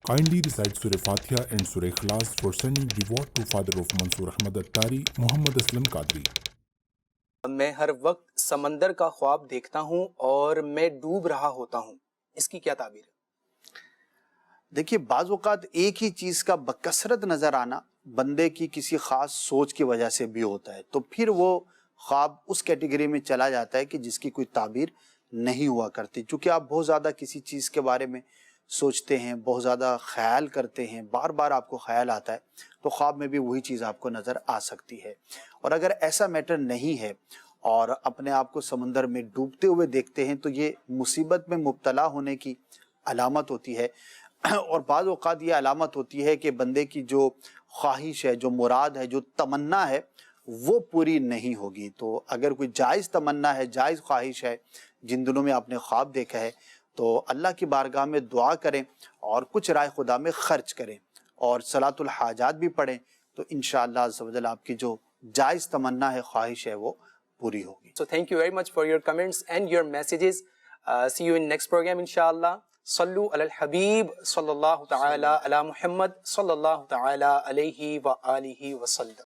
Kindly recite Surah Fatiha and Surah Ikhlas for sending reward to father of Mansoor Ahmad Attari, Muhammad Aslam Qadri. میں ہر وقت سمندر کا خواب دیکھتا ہوں اور میں ڈوب رہا ہوتا ہوں، اس کی کیا تعبیر ہے؟ دیکھیے، بعض اوقات ایک ہی چیز کا بکثرت نظر آنا بندے کی کسی خاص سوچ کی وجہ سے بھی ہوتا ہے، تو پھر وہ خواب اس کیٹیگری میں چلا جاتا ہے کہ جس کی کوئی تعبیر نہیں ہوا کرتی. چونکہ آپ بہت زیادہ کسی چیز کے بارے میں سوچتے ہیں، بہت زیادہ خیال کرتے ہیں، بار بار آپ کو خیال آتا ہے، تو خواب میں بھی وہی چیز آپ کو نظر آ سکتی ہے. اور اگر ایسا میٹر نہیں ہے اور اپنے آپ کو سمندر میں ڈوبتے ہوئے دیکھتے ہیں تو یہ مصیبت میں مبتلا ہونے کی علامت ہوتی ہے. اور بعض اوقات یہ علامت ہوتی ہے کہ بندے کی جو خواہش ہے، جو مراد ہے، جو تمنا ہے، وہ پوری نہیں ہوگی. تو اگر کوئی جائز تمنا ہے، جائز خواہش ہے، جن دنوں میں آپ نے خواب دیکھا ہے، تو اللہ کی بارگاہ میں دعا کریں اور کچھ رائے خدا میں خرچ کریں اور صلاۃ الحاجات بھی پڑھیں، تو انشاءاللہ عز و جل آپ کی جو جائز تمنا ہے، خواہش ہے، وہ پوری ہوگی. So thank you very much for your comments and your messages. See you in next program inshallah. صلو علی الحبیب صلی اللہ تعالی علی محمد صلی اللہ تعالی علیہ وآلہ وسلم.